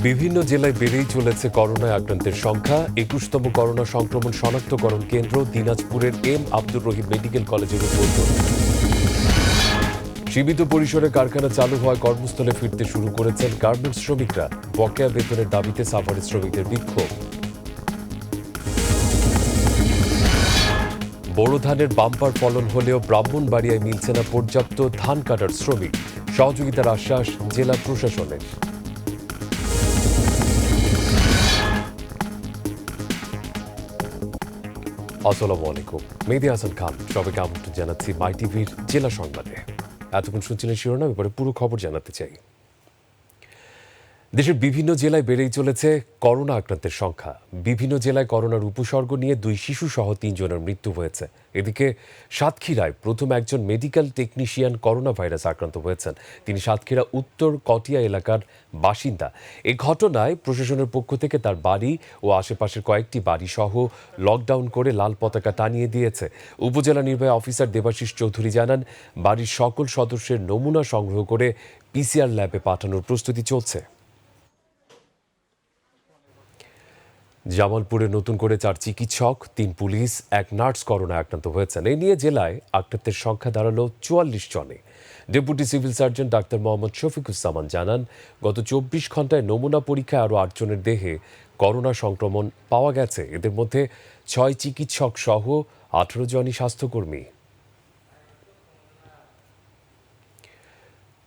বিভিন্ন জেলায় বেড়েই চলেছে করোনায় আক্রান্তের সংখ্যা। ২১তম করোনা সংক্রমণ শনাক্তকরণ কেন্দ্র দিনাজপুরের এম আব্দুর রহিম মেডিকেল কলেজের উদ্বোধন। সীমিত পরিসরে কারখানা চালু হওয়ায় কর্মস্থলে ফিরতে শুরু করেছেন গার্মেন্টস শ্রমিকরা। বকেয়া বেতনের দাবিতে সাভারের শ্রমিকদের বিক্ষোভ। বোরো ধানের বাম্পার ফলন হলেও ব্রাহ্মণবাড়িয়ায় মিলছে না পর্যাপ্ত ধান কাটার শ্রমিক। সহযোগিতার আশ্বাস জেলা প্রশাসনের। আসসালামু আলাইকুম, মেহেদী হাসান খান। সবাইকে আমন্ত্রণ জানাচ্ছি মাই টিভির জেলা সংবাদে। এতক্ষণ শুনছিলেন শিরোনাম, এবারে পুরো খবর জানাতে চাই। দেশের বিভিন্ন জেলায় বেড়েই চলেছে করোনা আক্রান্তের সংখ্যা। বিভিন্ন জেলায় করোনার উপসর্গ নিয়ে 2 শিশু সহ 3 জনের মৃত্যু হয়েছে। এদিকে সাতক্ষীরায় প্রথম একজন মেডিকেল টেকনিশিয়ান করোনা ভাইরাস আক্রান্ত হয়েছেন। তিনি সাতক্ষীরা উত্তর কটিয়া এলাকার বাসিন্দা। এই ঘটনায় প্রশাসনের পক্ষ থেকে তার বাড়ি ও আশেপাশের কয়েকটি বাড়ি সহ লকডাউন করে লাল পতাকা টানিয়ে দিয়েছে। উপজেলা নির্বাহী অফিসার দেবাশিস চৌধুরী জানান, বাড়ির সকল সদস্যের নমুনা সংগ্রহ করে পিসিআর ল্যাবে পাঠানোর প্রস্তুতি চলছে। জামালপুরে নতুন করে 4 চিকিৎসক, 3 পুলিশ, 1 নার্স করোনায় আক্রান্ত হয়েছেন। এই নিয়ে জেলায় আক্রান্তের সংখ্যা দাঁড়ালো 44 জনে। Deputy civil surgeon doctor Mohammad Shafiquzzaman জানান, গত 24 ঘন্টায় নমুনা পরীক্ষায় আরও 8 জনের দেহে করোনা সংক্রমণ পাওয়া গেছে। এদের মধ্যে 6 চিকিৎসক সহ 18 জনই স্বাস্থ্যকর্মী।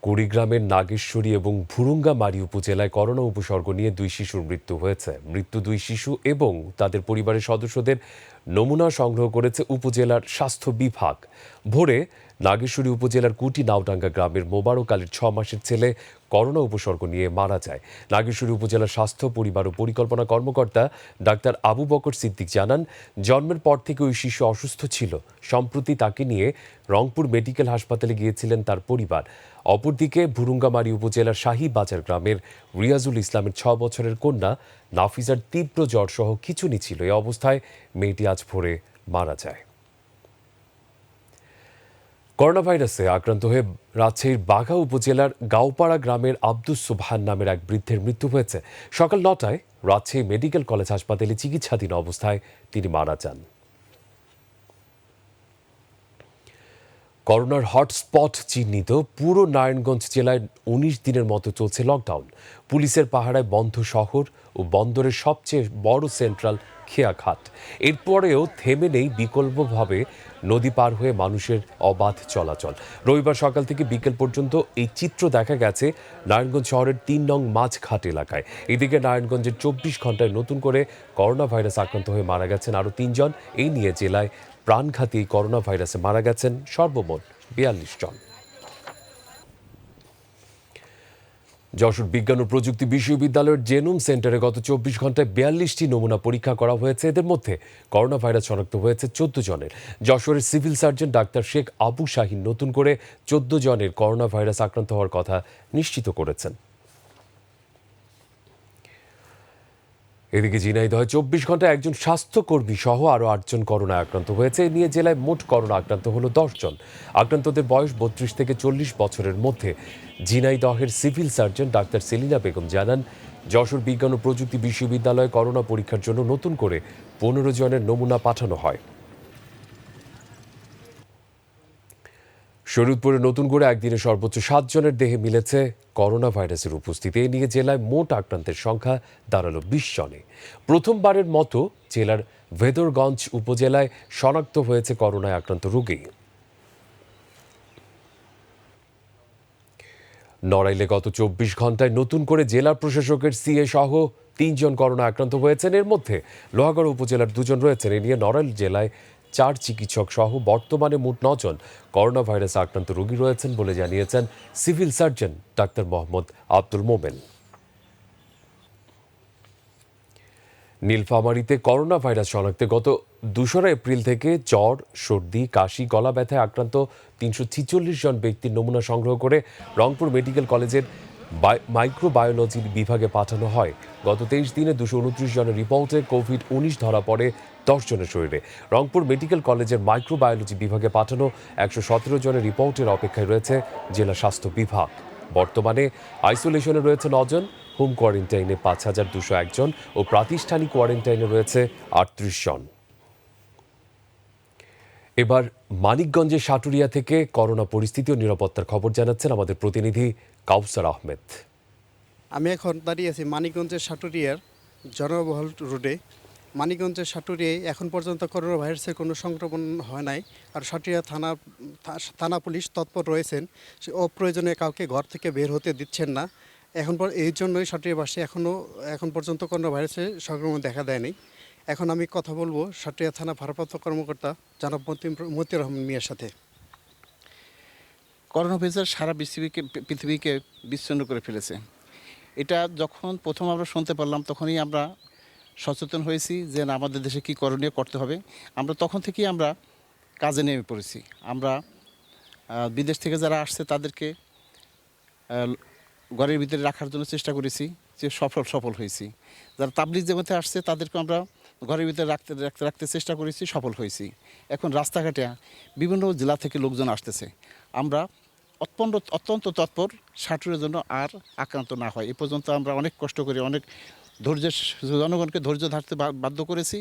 কুড়িগ্রামের নাগেশ্বরী এবং ভুরুঙ্গামারী উপজেলায় করোনা উপসর্গ নিয়ে 2 শিশুর মৃত্যু হয়েছে। মৃত্যু 2 শিশু এবং তাদের পরিবারের সদস্যদের নমুনা সংগ্রহ করেছে উপজেলার স্বাস্থ্য বিভাগ। ভোরে নাগেশ্বরী উপজেলার কুটি নাওডাঙ্গা গ্রামের মোবারক আলীর 6 মাসের ছেলে করোনা উপসর্গ নিয়ে মারা যায়। নাগেশ্বরী উপজেলার স্বাস্থ্য পরিবার ও পরিকল্পনা কর্মকর্তা ডাক্তার আবু বকর সিদ্দিক জানান, জন্মের পর থেকে ওই শিশু অসুস্থ ছিল। সম্প্রতি তাকে নিয়ে রংপুর মেডিকেল হাসপাতালে গিয়েছিলেন তার পরিবার। অপরদিকে ভুরুঙ্গামারী উপজেলার শাহী বাজার গ্রামের রিয়াজুল ইসলামের 6 বছরের কন্যা নাফিজার তীব্র জ্বর সহ খিঁচুনি ছিল। এই অবস্থায় মেয়েটি আজ ভোরে মারা যায়। করোনা ভাইরাসে আক্রান্ত হয়ে রাজশাহীর বাঘা উপজেলার গাওপাড়া গ্রামের আব্দুস সুবহান নামের এক বৃদ্ধের মৃত্যু হয়েছে। সকাল 9টায় রাজশাহী মেডিকেল কলেজ হাসপাতালে চিকিৎসাধীন অবস্থায় তিনি মারা যান। করোনার হটস্পট চিহ্নিত পুরো নারায়ণগঞ্জ জেলায় 19 দিনের মতো চলছে লকডাউন। পুলিশের পাহারায় বন্ধ শহর ও বন্দরের সবচেয়ে বড় সেন্ট্রাল খেয়াঘাট। এরপরেও থেমে নেই বিকল্পভাবে নদী পার হয়ে মানুষের অবাধ চলাচল। রবিবার সকাল থেকে বিকেল পর্যন্ত এই চিত্র দেখা গেছে নারায়ণগঞ্জ শহরের 3 নং মাঝঘাট এলাকায়। এদিকে নারায়ণগঞ্জের 24 ঘন্টায় নতুন করে করোনা ভাইরাস আক্রান্ত হয়ে মারা গেছেন আরও 3 জন। এই নিয়ে জেলায় প্রাণঘাতী করোনা ভাইরাসে মারা গেছেন সর্বমোট 42 জন। যশোর বিজ্ঞান ও প্রযুক্তি বিশ্ববিদ্যালয়ের জেনোম সেন্টারে গত 24 ঘন্টায় 42টি নমুনা পরীক্ষা করা হয়েছে। এদের মধ্যে করোনা ভাইরাস শনাক্ত হয়েছে 14 জনের। যশোরের civil surgeon doctor Sheikh Abu Shahin নতুন করে 14 জনের করোনা ভাইরাস আক্রান্ত হওয়ার কথা নিশ্চিত করেছেন। এদিকে ঝিনাইদহে 24 ঘন্টায় একজন স্বাস্থ্যকর্মী সহ আরও 8 জন করোনায় আক্রান্ত হয়েছে। এ নিয়ে জেলায় মোট করোনা আক্রান্ত হলো 10 জন। আক্রান্তদের বয়স 32 থেকে 40 বছরের মধ্যে। ঝিনাইদহের civil surgeon doctor Selina Begum জানান, যশোর বিজ্ঞান ও প্রযুক্তি বিশ্ববিদ্যালয়ে করোনা পরীক্ষার জন্য নতুন করে 15 জনের নমুনা পাঠানো হয়। শরীয়তপুরে নতুন করে একদিনে সর্বোচ্চ 7 জনের দেহে মিলেছে করোনা ভাইরাসের উপস্থিতি। এ নিয়ে জেলায় মোট আক্রান্তের সংখ্যা দাঁড়ালো 20 জনে। প্রথমবারের মতো জেলার ভেদরগঞ্জ উপজেলায় শনাক্ত হয়েছে করোনায় আক্রান্ত রোগী। নড়াইলে গত 24 ঘন্টায় নতুন করে জেলা প্রশাসকের সিএ সহ 3 জন করোনা আক্রান্ত হয়েছেন। এর মধ্যে লোহাগড়া উপজেলার 2 জন রয়েছেন। এ নিয়ে নড়াইল জেলায় 4 চিকিৎসক সহ বর্তমানে মোট 9 জন করোনা ভাইরাসে আক্রান্ত রোগী রয়েছেন বলে জানিয়েছেন civil surgeon doctor Mohammad Abdul Momen. নীলফামারীতে করোনা ভাইরাস শনাক্তে গত 2রা এপ্রিল থেকে জ্বর, সর্দি, কাশি, গলা ব্যথায় আক্রান্ত 346 জন ব্যক্তির নমুনা সংগ্রহ করে রংপুর মেডিকেল কলেজের মাইক্রোবায়োলজি বিভাগে পাঠানো হয়। গত 23 দিনে 229 জনের রিপোর্টে কোভিড-19 ধরা পড়ে 10 জনের শরীরে। রংপুর মেডিকেল কলেজের মাইক্রোবায়োলজি বিভাগে পাঠানো 117 জনের রিপোর্টের অপেক্ষায় রয়েছে জেলা স্বাস্থ্য বিভাগ। বর্তমানে আইসোলেশনে রয়েছে 9 জন। হোম কোয়ারেন্টাইনে 5,201 জন ও প্রাতিষ্ঠানিক কোয়ারেন্টাইনে রয়েছে 38 জন। এবার মানিকগঞ্জের সাটুরিয়া থেকে করোনা পরিস্থিতি ও নিরাপত্তার খবর জানাচ্ছেন আমাদের প্রতিনিধি কাউসার আহমেদ। আমি এখন দাঁড়িয়ে আছি মানিকগঞ্জের সাটুরিয়ার জনবহুল রোডে। মানিকগঞ্জের সাটুরিয়ায় এখন পর্যন্ত করোনা ভাইরাসের কোনো সংক্রমণ হয় নাই। আর সাটুরিয়া থানা পুলিশ তৎপর রয়েছেন, সে অপ্রয়োজনে কাউকে ঘর থেকে বের হতে দিচ্ছেন না। এই জন্যই সাটুরিয়াবাসী এখন পর্যন্ত করোনা ভাইরাসের সংক্রমণ দেখা দেয়নি। এখন আমি কথা বলবো সাটুরিয়া থানা ভারপ্রাপ্ত কর্মকর্তা জনাব মতিউর রহমান মিয়ার সাথে। করোনা ভাইরাস সারা পৃথিবীকে বিচ্ছিন্ন করে ফেলেছে। এটা যখন প্রথম আমরা শুনতে পারলাম তখনই আমরা সচেতন হয়েছি যে না, আমাদের দেশে কী করণীয় করতে হবে। আমরা তখন থেকেই আমরা কাজে নেমে পড়েছি। আমরা বিদেশ থেকে যারা আসছে তাদেরকে ঘরের ভিতরে রাখার জন্য চেষ্টা করেছি, যে সফল হয়েছি। যারা তাবলিগ জামাতে আসছে তাদেরকে আমরা ঘরের ভিতরে রাখতে চেষ্টা করেছি, সফল হয়েছি। এখন রাস্তাঘাটে বিভিন্ন জেলা থেকে লোকজন আসতেছে। আমরা অত্যন্ত তৎপর সাটুরিয়ার জন্য আর আক্রান্ত না হয়। এ পর্যন্ত আমরা অনেক কষ্ট করে, অনেক জনগণকে ধৈর্য ধরতে বাধ্য করেছি,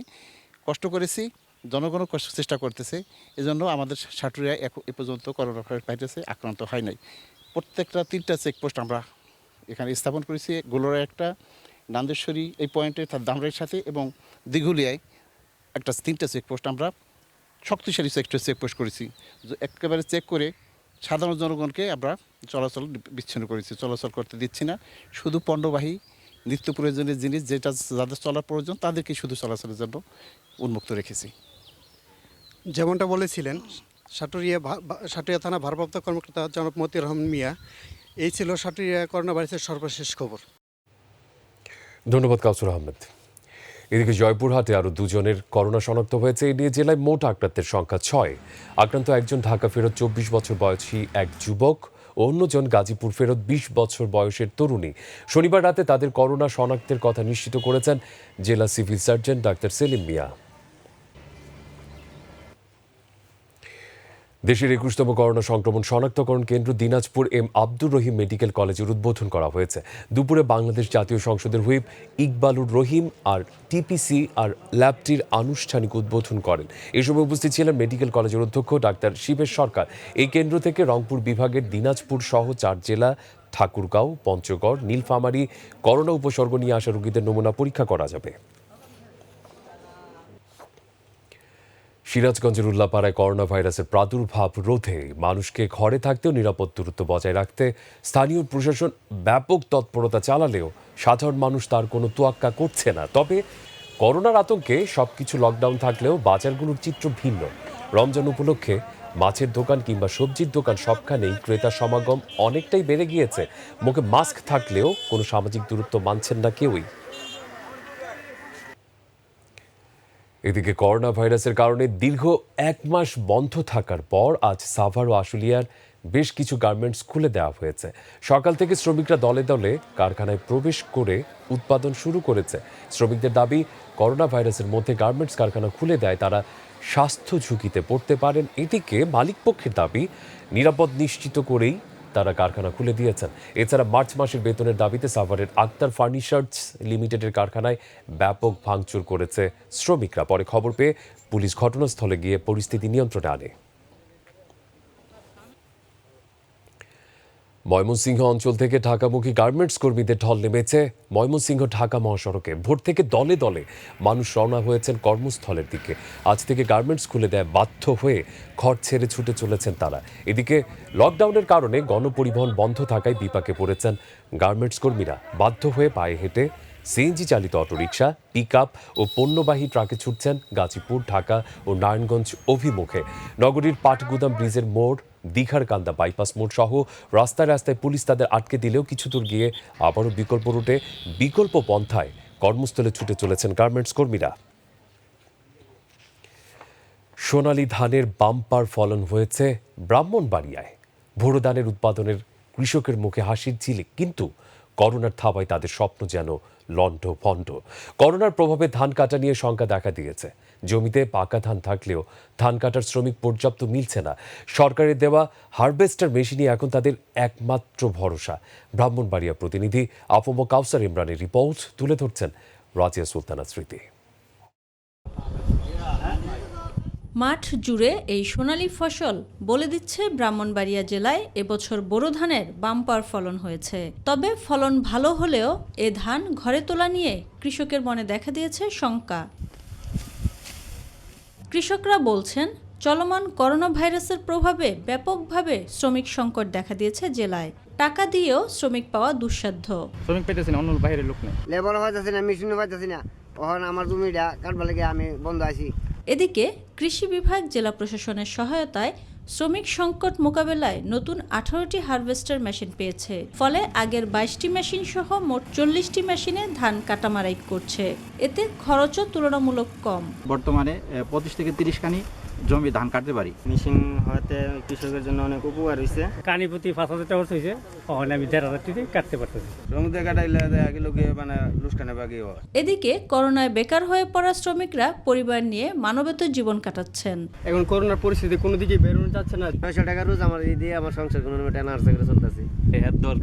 কষ্ট করেছি, জনগণও চেষ্টা করতেছে। এজন্য আমাদের সাটুরিয়া এ পর্যন্ত করোনা ভাইরাসে আক্রান্ত হয় নাই। প্রত্যেকটা 3টা চেকপোস্ট আমরা এখানে স্থাপন করেছি। গোলরা একটা, নান্দেশ্বরী এই পয়েন্টে তার দামরাইয়ের সাথে, এবং দিঘুলিয়ায় একটা 3টা চেকপোস্ট আমরা শক্তিশালী চেকপোস্ট করেছি। একেবারে চেক করে সাধারণ জনগণকে আমরা চলাচল বিচ্ছিন্ন করেছি, চলাচল করতে দিচ্ছি না। শুধু পণ্যবাহী নিত্য প্রয়োজনীয় জিনিস যেটা যাদের চলার প্রয়োজন তাদেরকে শুধু চলাচলের জন্য উন্মুক্ত রেখেছি। যেমনটা বলেছিলেন সাটুরিয়া থানা ভারপ্রাপ্ত কর্মকর্তা জনাব মতিউর রহমান মিয়া। এই ছিল সাটুরিয়া করোনা ভাইরাসের সর্বশেষ খবর। ধন্যবাদ কাউসার আহমেদ। এদিকে জয়পুরহাটে আরও 2 জনের করোনা শনাক্ত হয়েছে। এ নিয়ে জেলায় মোট আক্রান্তের সংখ্যা 6। আক্রান্ত একজন ঢাকা ফেরত 24 বছর বয়সী এক যুবক ও অন্যজন গাজীপুর ফেরত 20 বছর বয়সের তরুণী। শনিবার রাতে তাদের করোনা শনাক্তের কথা নিশ্চিত করেছেন জেলা সিভিল সার্জন ডাক্তার সেলিম মিয়া। দেশের 21তম করোনা সংক্রমণ শনাক্তকরণ কেন্দ্র দিনাজপুর এম আব্দুর রহিম মেডিকেল কলেজের উদ্বোধন করা হয়েছে। দুপুরে বাংলাদেশ জাতীয় সংসদের হুইপ ইকবালুর রহিম আর টিপিসি আর ল্যাবটির আনুষ্ঠানিক উদ্বোধন করেন। এ সময় উপস্থিত ছিলেন মেডিকেল কলেজের অধ্যক্ষ ডাক্তার শিবেশ সরকার। এই কেন্দ্র থেকে রংপুর বিভাগের দিনাজপুর সহ 4 জেলা, ঠাকুরগাঁও, পঞ্চগড়, নীলফামারী করোনা উপসর্গ নিয়ে আসা রোগীদের নমুনা পরীক্ষা করা যাবে। সিরাজগঞ্জের উল্লাপাড়ায় করোনা ভাইরাসের প্রাদুর্ভাব রোধে মানুষকে ঘরে থাকতেও নিরাপদ দূরত্ব বজায় রাখতে স্থানীয় প্রশাসন ব্যাপক তৎপরতা চালালেও সাধারণ মানুষ তার কোনো তোয়াক্কা করছে না। তবে করোনার আতঙ্কে সবকিছু লকডাউন থাকলেও বাজারগুলোর চিত্র ভিন্ন। রমজান উপলক্ষে মাছের দোকান কিংবা সবজির দোকান সবখানেই ক্রেতার সমাগম অনেকটাই বেড়ে গিয়েছে। মুখে মাস্ক থাকলেও কোনো সামাজিক দূরত্ব মানছেন না কেউই। এদিকে করোনা ভাইরাসের কারণে দীর্ঘ 1 মাস বন্ধ থাকার পর আজ সাভার ও আশুলিয়ার বেশ কিছু গার্মেন্টস খুলে দেওয়া হয়েছে। সকাল থেকে শ্রমিকরা দলে দলে কারখানায় প্রবেশ করে উৎপাদন শুরু করেছে। শ্রমিকদের দাবি, করোনা ভাইরাসের মধ্যে গার্মেন্টস কারখানা খুলে দেয় তারা স্বাস্থ্য ঝুঁকিতে পড়তে পারেন। এদিকে মালিকপক্ষের দাবি, নিরাপদ নিশ্চিত করেই তারা কারখানা খুলে দিয়েছেন। এছাড়া মার্চ মাসের বেতনের দাবিতে সাভারের আক্তার ফার্নিচার্স লিমিটেডের কারখানায় ব্যাপক ভাঙচুর করেছে শ্রমিকরা। পরে খবর পেয়ে পুলিশ ঘটনাস্থলে গিয়ে পরিস্থিতি নিয়ন্ত্রণে আনে। ময়মনসিংহ অঞ্চল থেকে ঢাকামুখী গার্মেন্টস কর্মীদের ঢল নেমেছে ময়মনসিংহ ঢাকা মহাসড়কে। ভোর থেকে দলে দলে মানুষ রওনা হয়েছেন কর্মস্থলের দিকে। আজ থেকে গার্মেন্টস খুলে দেয় বাধ্য হয়ে ঘর ছেড়ে ছুটে চলেছেন তারা। এদিকে লকডাউনের কারণে গণপরিবহন বন্ধ থাকায় বিপাকে পড়েছেন গার্মেন্টস কর্মীরা। বাধ্য হয়ে পায়ে হেঁটে সিএনজি চালিত অটোরিকশা, পিকআপ ও পণ্যবাহী ট্রাকে ছুটছেন গাজীপুর, ঢাকা ও নারায়ণগঞ্জ অভিমুখে। নগরীর পাটগুদাম ব্রিজের মোড়, দীঘার কান্দা বাইপাস মোড় সহ রাস্তায় রাস্তায় পুলিশ তাদের আটকে দিলেও কিছু দূর গিয়ে আবারও বিকল্প রুটে বিকল্প পন্থায় কর্মস্থলে ছুটে চলেছেন গার্মেন্টস কর্মীরা। সোনালী ধানের বাম্পার ফলন হয়েছে ব্রাহ্মণবাড়িয়ায়। ভোরো ধানের উৎপাদনের কৃষকের মুখে হাসির ঝিলিক, কিন্তু করোনার থাবায় তাদের স্বপ্ন যেন লণ্ডভণ্ড। করোনার প্রভাবে ধান কাটা নিয়ে শঙ্কা দেখা দিয়েছে। জমিতে পাকা ধান থাকলেও ধান কাটার শ্রমিক পর্যাপ্ত মিলছে না। সরকারের দেওয়া হারভেস্টার মেশিনই এখন তাদের একমাত্র ভরসা। ব্রাহ্মণবাড়িয়া প্রতিনিধি আফম কাউসার ইমরানের রিপোর্ট তুলে ধরছেন রাজিয়া সুলতানা স্মৃতি। মাঠ জুড়ে এই সোনালী ফসল বলে দিচ্ছে ব্রাহ্মণবাড়িয়া জেলায় এবছর বোরো ধানের বাম্পার ফলন হয়েছে। তবে ফলন ভালো হলেও এ ধান ঘরে তোলা নিয়ে কৃষকের মনে দেখা দিয়েছে শঙ্কা। কৃষকরা বলছেন, চলমান করোনা ভাইরাসের প্রভাবে ব্যাপকভাবে শ্রমিক সংকট দেখা দিয়েছে জেলায়। টাকা দিয়েও শ্রমিক পাওয়া দুঃসাধ্য। শ্রমিক পাইতেছি না, অন্য বাইরের লোক নেই, লেবার পাইতেছি না, মেশিনও পাইতেছি না। ওখান আমার জমিটা কাটবার লাগে আমি বন্ধ আছি। এদিকে কৃষি বিভাগ জেলা প্রশাসনের সহায়তায় শ্রমিক সংকট মোকাবেলায় নতুন 18টি হারভেস্টার মেশিন পেয়েছে। ফলে আগের 22টি মেশিন সহ মোট 40টি মেশিনে ধান কাটামারাই করছে। এতে খরচও তুলনামূলক কম। বর্তমানে 25 থেকে 30 কানি জমি ধান কাটতে পারি। মেশিন হতে কৃষকের জন্য অনেক উপকার হয়েছে। কানি প্রতি 5,000 টাকা হয়েছে, ওখানে আমি 1,500 টাকা কাটতে পারতেছি। জমিতে কাটাইলে লোকে মানে লুস্কানে বাকি হয়। এদিকে করোনায় বেকার হয়ে পড়া শ্রমিকরা পরিবার নিয়ে মানবেতর জীবন কাটাচ্ছেন। এখন করোনার পরিস্থিতি কোনো দিকে বেরোনো যাচ্ছে না। 900 টাকা রোজ আমার দিয়ে আমার সংসার কোনো টেনা আর্সা করে চলতেছি।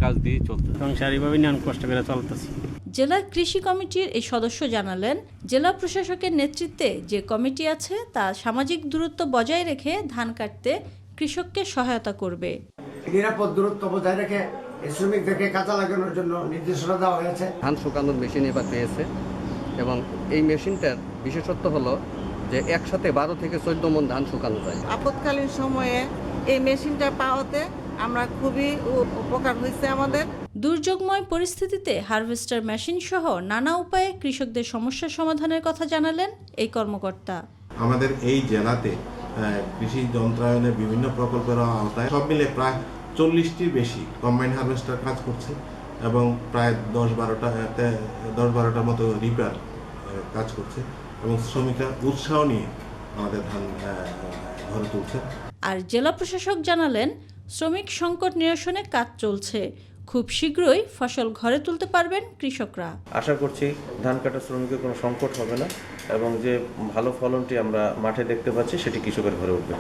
কাজ দিয়ে চলতে সংসার এইভাবে নিয়ে কষ্ট করে চলতেছি। জেলা কৃষি কমিটির এই সদস্য জানালেন, জেলা প্রশাসকের নেতৃত্বে যে কমিটি আছে তা সামাজিক দূরত্ব বজায় রেখে ধান কাটতে কৃষককে সহায়তা করবে। নিরাপদ দূরত্ব বজায় রেখে শ্রমিকদেরকে কাজে লাগানোর জন্য নির্দেশনা দেওয়া হয়েছে। ধান শুকানোর মেশিন এবার পেয়েছে এবং এই মেশিনটার বিশেষত্ব হলো যে একসাথে 12 থেকে 14 মণ ধান শুকানো যায়। আপৎকালীন সময়ে এই মেশিনটা পাওয়াতে আমরা খুবই উপকার হয়েছে আমাদের। দুর্যোগময় পরিস্থিতিতে হারভেস্টার মেশিন সহ নানা উপায়ে কৃষকদের সমস্যার সমাধানের কথা জানালেন এই কর্মকর্তা। আমাদের এই জেলাতে কৃষি যন্ত্রায়নের বিভিন্ন প্রকল্পের আওতায় সব মিলে প্রায় 40টির বেশি কম্বাইন্ড হারভেস্টার কাজ করছে এবং প্রায় 10-12টার মতো রিপার কাজ করছে এবং শ্রমিকরা উৎসাহ নিয়ে আমাদের ধান ঘরে তুলছে। আর জেলা প্রশাসক জানালেন, শ্রমিক সংকট নিরসনে কাজ চলছে। খুব শীঘ্রই ফসল ঘরে তুলতে পারবেন কৃষকরা। আশা করছি ধান কাটা শ্রমিকের কোনো সংকট হবে না এবং যে ভালো ফলনটি আমরা মাঠে দেখতে পাচ্ছি সেটি কৃষকের ঘরে উঠবে।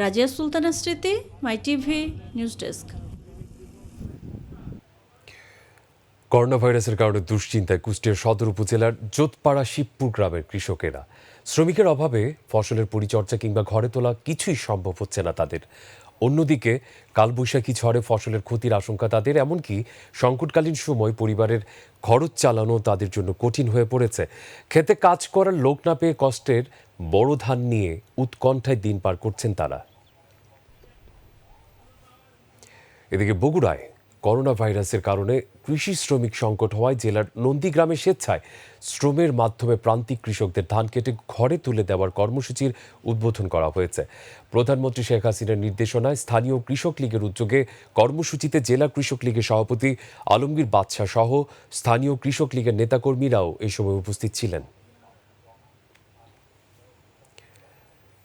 রাজিয়া সুলতানা স্মৃতি, মাই টিভি নিউজ ডেস্ক। করোনা ভাইরাসের কারণে দুশ্চিন্তায় কুষ্টিয়া সদর উপজেলার জোতপাড়া শিবপুর গ্রামের কৃষকেরা। শ্রমিকের অভাবে ফসলের পরিচর্যা কিংবা ঘরে তোলা কিছুই সম্ভব হচ্ছে না তাদের। অন্যদিকে কালবৈশাখী ঝড়ে ফসলের ক্ষতির আশঙ্কা তাদের, এমনকি সংকটকালীন সময় পরিবারের খরচ চালানো তাদের জন্য কঠিন হয়ে পড়েছে। খেতে কাজ করার লোক না পেয়ে কষ্টের বড় ধান নিয়ে উৎকণ্ঠায় দিন পার করছেন তারা। এদিকে বগুড়ায় করোনা ভাইরাসের কারণে কৃষি শ্রমিক সংকট হওয়ায় জেলার নন্দীগ্রামে স্বেচ্ছায় শ্রমের মাধ্যমে প্রান্তিক কৃষকদের ধান কেটে ঘরে তুলে দেওয়ার কর্মসূচির উদ্বোধন করা হয়েছে। প্রধানমন্ত্রী শেখ হাসিনার নির্দেশনায় স্থানীয় কৃষক লীগের উদ্যোগে কর্মসূচিতে জেলা কৃষক লীগের সভাপতি আলমগীর বাদশাহ সহ স্থানীয় কৃষক লীগের নেতাকর্মীরাও এই সময় উপস্থিত ছিলেন।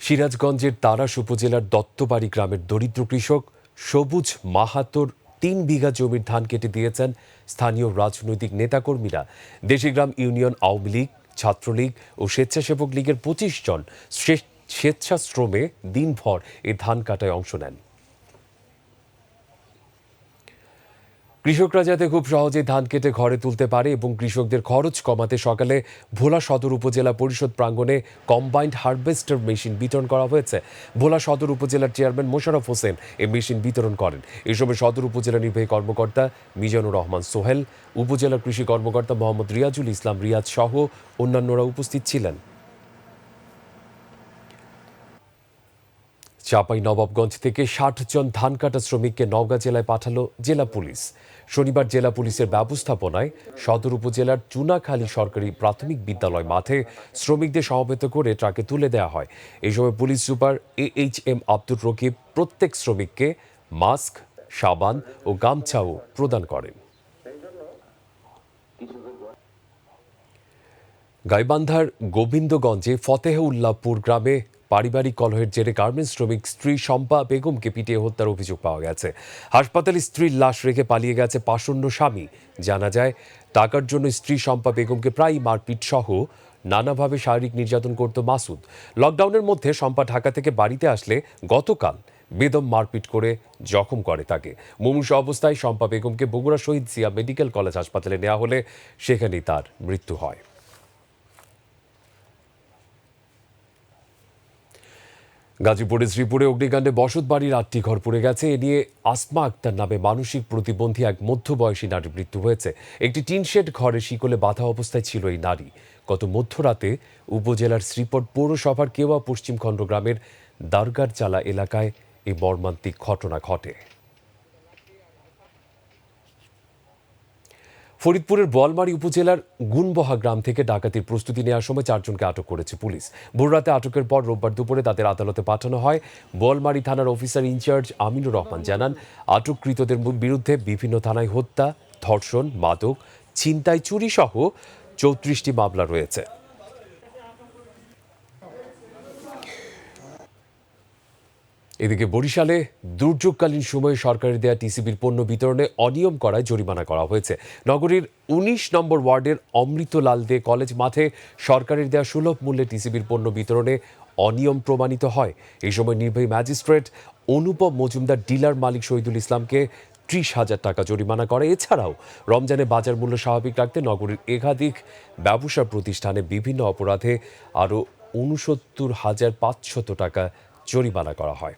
সিরাজগঞ্জের তারাস উপজেলার দত্তবাড়ি গ্রামের দরিদ্র কৃষক সবুজ মাহাতোর 3 বিঘা জমির ধান কেটে দিয়েছেন স্থানীয় রাজনৈতিক নেতাকর্মীরা। দেশিগ্রাম ইউনিয়ন আওয়ামী লীগ, ছাত্রলীগ ও স্বেচ্ছাসেবক লীগের 25 জন স্বেচ্ছাশ্রমে দিনভর এই ধান কাটায় অংশ নেন। কৃষকরা যাতে খুব সহজে ধান কেটে ঘরে তুলতে পারে এবং কৃষকদের খরচ কমাতে সকালে ভোলা সদর উপজেলা পরিষদ প্রাঙ্গণে কম্বাইন্ড হারভেস্টার মেশিন বিতরণ করা হয়েছে। ভোলা সদর উপজেলার চেয়ারম্যান মোশাররফ হোসেন এই মেশিন বিতরণ করেন। এই সময় সদর উপজেলা নির্বাহী কর্মকর্তা মিজানুর রহমান সোহেল, উপজেলা কৃষি কর্মকর্তা মোহাম্মদ রিয়াজুল ইসলাম রিয়াজ সহ অন্যান্যরা উপস্থিত ছিলেন। চাঁপাইনবাবগঞ্জ থেকে 60 জন ধান কাটা শ্রমিককে নওগাঁ জেলায় পাঠালো জেলা পুলিশ। শনিবার জেলা পুলিশের ব্যবস্থাপনায় সদর উপজেলার চুনাখালী সরকারি প্রাথমিক বিদ্যালয় মাঠে শ্রমিকদের সমবেত করে ট্রাকে তুলে দেওয়া হয়। এই সময় police super AHM Abdur Rakib প্রত্যেক শ্রমিককে মাস্ক, সাবান ও গামছাও প্রদান করেন। গাইবান্ধার গোবিন্দগঞ্জে ফতেহ উল্লাহপুর গ্রামে পারিবারিক কলহের জেরে গার্মেন্টস শ্রমিক স্ত্রী শম্পা বেগমকে পিটিয়ে হত্যার অভিযোগ পাওয়া গেছে। হাসপাতালে স্ত্রীর লাশ রেখে পালিয়ে গেছে পাষণ্ড স্বামী। জানা যায়, টাকার জন্য স্ত্রী শম্পা বেগমকে প্রায়ই মারপিট সহ নানাভাবে শারীরিক নির্যাতন করত মাসুদ। লকডাউনের মধ্যে শম্পা ঢাকা থেকে বাড়িতে আসলে গতকাল বেদম মারপিট করে জখম করে তাকে। মুমূর্ষ অবস্থায় শম্পা বেগমকে বগুড়া শহীদ জিয়া মেডিকেল কলেজ হাসপাতালে নেওয়া হলে সেখানেই তার মৃত্যু হয়। গাজীপুরের শ্রীপুরে অগ্নিকাণ্ডে বসত বাড়ির 8টি ঘর পুড়ে গেছে। এ নিয়ে আসমা আক্তার নামে মানসিক প্রতিবন্ধী এক মধ্যবয়সী নারীর মৃত্যু হয়েছে। একটি টিনশেড ঘরে শিকলে বাঁধা অবস্থায় ছিল এই নারী। গত মধ্যরাতে উপজেলার শ্রীপুর পৌরসভার কেওয়া পশ্চিম খণ্ড গ্রামের দারগার চালা এলাকায় এই মর্মান্তিক ঘটনা ঘটে। ফরিদপুরের বোয়ালমারী উপজেলার গুনবহা গ্রাম থেকে ডাকাতির প্রস্তুতি নেওয়ার সময় 4 জনকে আটক করেছে পুলিশ। ভোররাতে আটকের পর রোববার দুপুরে তাদের আদালতে পাঠানো হয়। বোয়ালমারী থানার অফিসার ইনচার্জ আমিনুর রহমান জানান, আটককৃতদের বিরুদ্ধে বিভিন্ন থানায় হত্যা, ধর্ষণ, মাদক, ছিনতাই, চুরি সহ 34টি মামলা রয়েছে। এদিকে বরিশালে দুর্যোগকালীন সময়ে সরকারের দেয়া টিসিবির পণ্য বিতরণে অনিয়ম করায় জরিমানা করা হয়েছে। নগরীর 19 নম্বর ওয়ার্ডের অমৃতলাল দে কলেজ মাঠে সরকারের দেয়া সুলভ মূল্যে টিসিবির পণ্য বিতরণে অনিয়ম প্রমাণিত হয়। এই সময় নির্বাহী ম্যাজিস্ট্রেট অনুপম মজুমদার ডিলার মালিক শহীদুল ইসলামকে 30,000 টাকা জরিমানা করে। এছাড়াও রমজানে বাজার মূল্য স্বাভাবিক রাখতে নগরীর একাধিক ব্যবসা প্রতিষ্ঠানে বিভিন্ন অপরাধে আরও 69,500 টাকা জরিমানা করা হয়।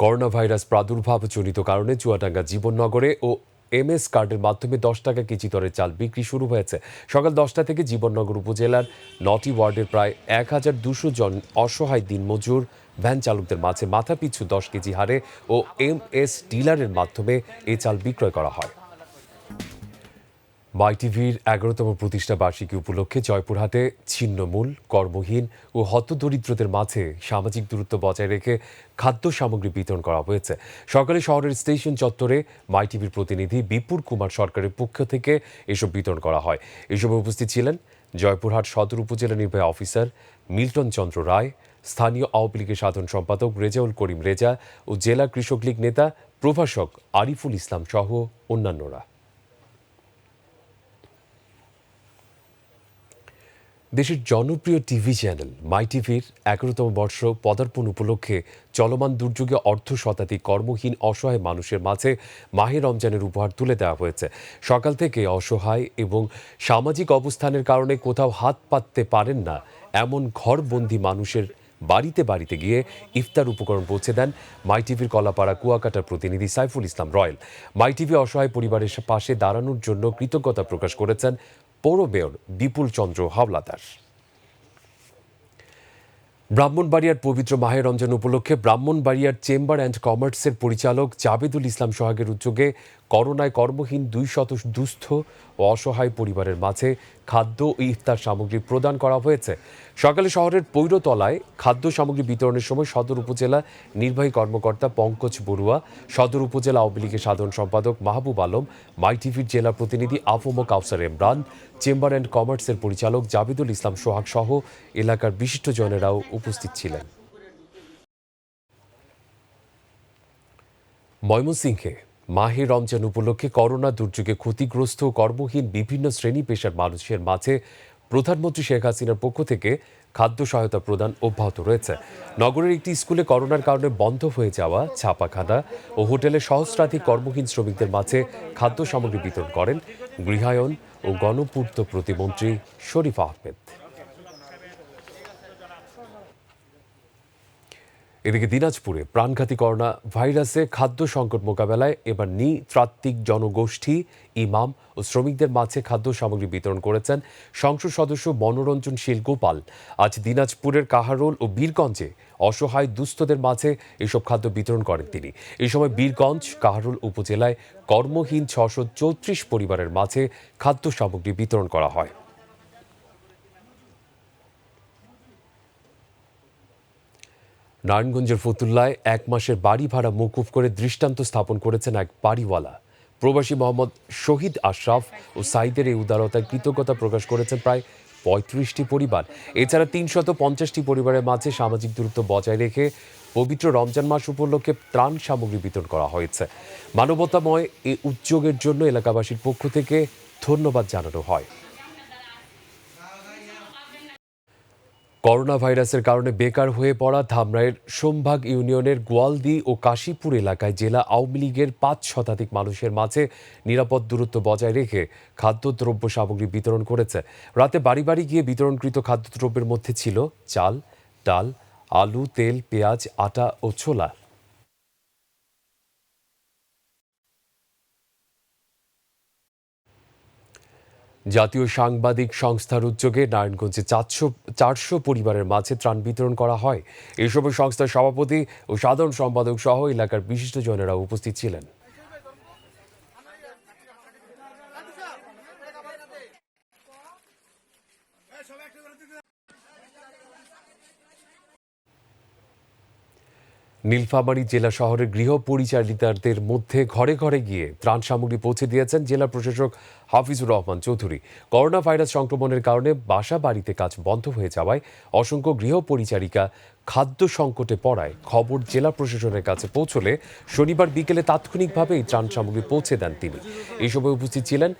করোনা ভাইরাস প্রাদুর্ভাবজনিত কারণে চুয়াডাঙ্গা জীবননগরে ও MS কার্ডের মাধ্যমে 10 টাকা কেজি দরে চাল বিক্রি শুরু হয়েছে। সকাল 10টা থেকে জীবননগর উপজেলার 9টি ওয়ার্ডের প্রায় 1200 জন অসহায় দিনমজুর ভ্যান চালকদের মাঝে মাথাপিছু 10 কেজি হারে ও MS ডিলারের মাধ্যমে এই চাল বিক্রয় করা হয়। মাইটিভির 11তম প্রতিষ্ঠা বার্ষিকী উপলক্ষে জয়পুরহাটে ছিন্নমূল, কর্মহীন ও হতদরিদ্রদের মাঝে সামাজিক দূরত্ব বজায় রেখে খাদ্য সামগ্রী বিতরণ করা হয়েছে। সকালে শহরের স্টেশন চত্বরে মাইটিভির প্রতিনিধি বিপুল কুমার সরকারের পক্ষ থেকে এসব বিতরণ করা হয়। এই সময় উপস্থিত ছিলেন জয়পুরহাট সদর উপজেলা নির্বাহী অফিসার মিল্টন চন্দ্র রায়, স্থানীয় আওয়ামী লীগের সাধারণ সম্পাদক রেজাউল করিম রেজা ও জেলা কৃষক লীগ নেতা প্রভাষক আরিফুল ইসলাম সহ অন্যান্যরা। দেশের জনপ্রিয় টিভি চ্যানেল মাইটিভির 11তম বর্ষ পদার্পণ উপলক্ষে চলমান দুর্যোগে অর্ধশতাধিক কর্মহীন অসহায় মানুষের মাঝে মাহে রমজানের উপহার তুলে দেওয়া হয়েছে। সকাল থেকে অসহায় এবং সামাজিক অবস্থানের কারণে কোথাও হাত পাততে পারেন না এমন ঘরবন্দি মানুষের বাড়িতে বাড়িতে গিয়ে ইফতার উপকরণ পৌঁছে দেন মাইটিভির কলাপাড়া কুয়াকাটার প্রতিনিধি সাইফুল ইসলাম রয়েল। মাইটিভি অসহায় পরিবারের পাশে দাঁড়ানোর জন্য কৃতজ্ঞতা প্রকাশ করেছেন পৌর মেয়র বিপুল চন্দ্র হাওলাদার। ব্রাহ্মণবাড়িয়ার পবিত্র মাহে রমজান উপলক্ষে ব্রাহ্মণবাড়িয়ার চেম্বার অ্যান্ড কমার্সের পরিচালক জাবেদুল ইসলাম সোহাগের উদ্যোগে করোনায় কর্মহীন 200 দুস্থ ও অসহায় পরিবারের মাঝে খাদ্য ও ইফতার সামগ্রী প্রদান করা হয়েছে। সকালে শহরের পৈরতলায় খাদ্য সামগ্রী বিতরণের সময় সদর উপজেলা নির্বাহী কর্মকর্তা পঙ্কজ বড়ুয়া, সদর উপজেলা আওয়ামী লীগের সাধারণ সম্পাদক মাহবুব আলম, মাইটিভির জেলা প্রতিনিধি আফম কাউসার ইমরান, চেম্বার অ্যান্ড কমার্সের পরিচালক জাবেদুল ইসলাম সোহাগ সহ এলাকার বিশিষ্টজনেরাও উপস্থিত ছিলেন। ময়মনসিংহে মাহে রমজান উপলক্ষে করোনা দুর্যোগে ক্ষতিগ্রস্ত কর্মহীন বিভিন্ন শ্রেণী পেশার মানুষের মাঝে প্রধানমন্ত্রী শেখ হাসিনার পক্ষ থেকে খাদ্য সহায়তা প্রদান অব্যাহত রয়েছে। নগরের একটি স্কুলে করোনার কারণে বন্ধ হয়ে যাওয়া ছাপাখানা ও হোটেলে সহস্রাধিক কর্মহীন শ্রমিকদের মাঝে খাদ্য সামগ্রী বিতরণ করেন গৃহায়ন ও গণপূর্ত প্রতিমন্ত্রী শরীফ আহমেদ। এদিকে দিনাজপুরে প্রাণঘাতী করোনা ভাইরাসে খাদ্য সংকট মোকাবেলায় এবার নৃতাত্ত্বিক জনগোষ্ঠী, ইমাম ও শ্রমিকদের মাঝে খাদ্য সামগ্রী বিতরণ করেছেন সংসদ সদস্য মনোরঞ্জনশীল গোপাল। আজ দিনাজপুরের কাহারোল ও বীরগঞ্জে অসহায় দুস্থদের মাঝে এসব খাদ্য বিতরণ করেন তিনি। এই সময় বীরগঞ্জ, কাহারোল উপজেলায় কর্মহীন 634 পরিবারের মাঝে খাদ্য সামগ্রী বিতরণ করা হয়। নারায়ণগঞ্জের ফতুল্লায় 1 মাসের বাড়ি ভাড়া মওকুফ করে দৃষ্টান্ত স্থাপন করেছেন এক বাড়িওয়ালা। প্রবাসী মোহাম্মদ শহীদ আশরাফ ও সাইদের এই উদারতায় কৃতজ্ঞতা প্রকাশ করেছেন প্রায় 35টি পরিবার। এছাড়া 350টি পরিবারের মাঝে সামাজিক দূরত্ব বজায় রেখে পবিত্র রমজান মাস উপলক্ষে ত্রাণ সামগ্রী বিতরণ করা হয়েছে। মানবতাময় এই উদ্যোগের জন্য এলাকাবাসীর পক্ষ থেকে ধন্যবাদ জানানো হয়। করোনা ভাইরাসের কারণে বেকার হয়ে পড়া ধামরাইয়ের সোমভাগ ইউনিয়নের গোয়ালদি ও কাশীপুর এলাকায় জেলা আওয়ামী লীগের 5 শতাধিক মানুষের মাঝে নিরাপদ দূরত্ব বজায় রেখে খাদ্যদ্রব্য সামগ্রী বিতরণ করেছে। রাতে বাড়ি বাড়ি গিয়ে বিতরণকৃত খাদ্যদ্রব্যের মধ্যে ছিল চাল, ডাল, আলু, তেল, পেঁয়াজ, আটা ও ছোলা। জাতীয় সাংবাদিক সংস্থার উদ্যোগে নারায়ণগঞ্জে 400 পরিবারের মাঝে ত্রাণ বিতরণ করা হয়। এই সময় সংস্থার সভাপতি ও সাধারণ সম্পাদক সহ এলাকার বিশিষ্টজনেরা উপস্থিত ছিলেন। নীলফামারী জেলা শহরের গৃহ পরিচালিতাদের মধ্যে ঘরে ঘরে গিয়ে ত্রাণ সামগ্রী পৌঁছে দিয়েছেন জেলা প্রশাসক হাফিজুর রহমান চৌধুরী। করোনা ভাইরাস সংক্রমণের কারণে বাসা বাড়িতে কাজ বন্ধ হয়ে যাওয়ায় অসংখ্য গৃহ পরিচারিকা খাদ্য সংকটে পড়ায় খবর জেলা প্রশাসনের কাছে পৌঁছলে শনিবার বিকেলে তাৎক্ষণিকভাবে এই ত্রাণ সামগ্রী পৌঁছে দেন তিনি। এই সময় উপস্থিত ছিলেন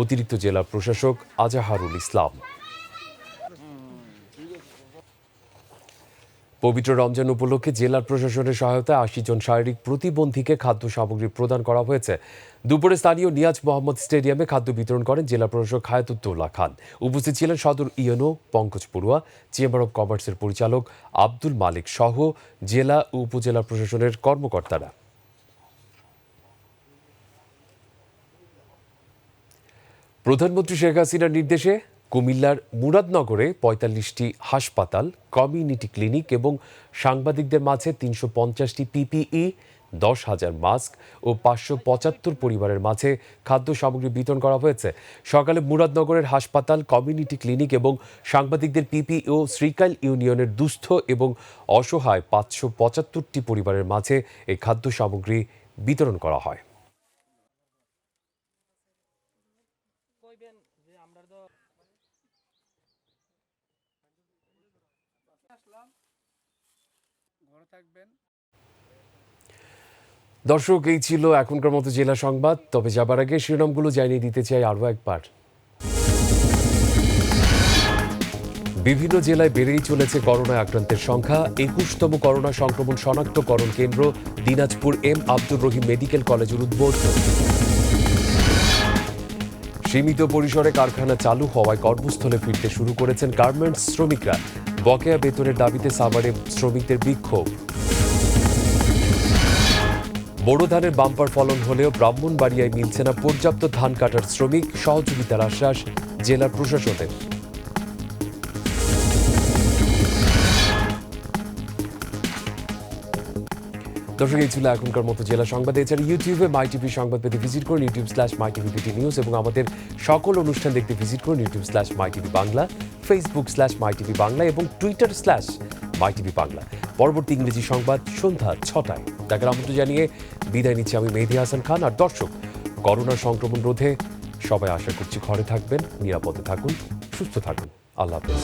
অতিরিক্ত জেলা প্রশাসক আজাহারুল ইসলাম। পবিত্র রমজান উপলক্ষে জেলা প্রশাসনের সহায়তায় 80 জন শারীরিক প্রতিবন্ধীকে খাদ্য সামগ্রী প্রদান করা হয়েছে। দুপুরে স্থানীয় নিয়াজ মোহাম্মদ স্টেডিয়ামে খাদ্য বিতরণ করেন জেলা প্রশাসক হায়াতুদ্দৌলা খান। উপস্থিত ছিলেন সদর ইউএনও পঙ্কজ পড়ুয়া, চেম্বার অব কমার্সের পরিচালক আব্দুল মালিক সহ জেলা ও উপজেলা প্রশাসনের কর্মকর্তারা। প্রধানমন্ত্রী শেখ হাসিনার নির্দেশে কুমিল্লার মুরাদনগরে 45টি হাসপাতাল, কমিউনিটি ক্লিনিক এবং সাংবাদিকদের মাঝে 350টি পিপিই, 10,000 মাস্ক ও 575 পরিবারের মাঝে খাদ্য সামগ্রী বিতরণ করা হয়েছে। সকালে মুরাদনগরের হাসপাতাল, কমিউনিটি ক্লিনিক এবং সাংবাদিকদের পিপিই ও শ্রীকাইল ইউনিয়নের দুস্থ এবং অসহায় 575টি পরিবারের মাঝে এই খাদ্য সামগ্রী বিতরণ করা হয়। দর্শক, এই ছিল এখনকার মতো জেলা সংবাদ। তবে যাবার আগে শিরোনামগুলো জানিয়ে দিতে চাই আরও একবার। বিভিন্ন জেলায় বেড়েই চলেছে করোনা আক্রান্তের সংখ্যা। 21তম করোনা সংক্রমণ শনাক্তকরণ কেন্দ্র দিনাজপুর এম আব্দুর রহিম মেডিকেল কলেজের উদ্বোধন। সীমিত পরিসরে কারখানা চালু হওয়ায় কর্মস্থলে ফিরতে শুরু করেছেন গার্মেন্টস শ্রমিকরা। বকেয়া বেতনের দাবিতে সাভারে শ্রমিকদের বিক্ষোভ। বোরো ধানের বাম্পার ফলন হলেও ব্রাহ্মণবাড়িয়ায় মিলছে না পর্যাপ্ত ধান কাটার শ্রমিক, সহযোগিতার আশ্বাস জেলা প্রশাসনের। দর্শক, এই ছিল এখনকার মতো জেলা সংবাদ। এছাড়া ইউটিউবে মাই টিভি সংবাদ পেতে ভিজিট করুন youtube/mytvpt নিউজ এবং আমাদের সকল অনুষ্ঠান দেখতে ভিজিট করুন youtube/mytv বাংলা, facebook/mytv বাংলা এবং twitter/mytv বাংলা। পরবর্তী ইংরেজি সংবাদ সন্ধ্যা 6টায় দেখার আমন্ত্রণ জানিয়ে বিদায় নিচ্ছি আমি মেহেদী হাসান খান। আর দর্শক, করোনা সংক্রমণ রোধে সবাই আশা করছি ঘরে থাকবেন, নিরাপদে থাকুন, সুস্থ থাকুন। আল্লাহ হাফেজ।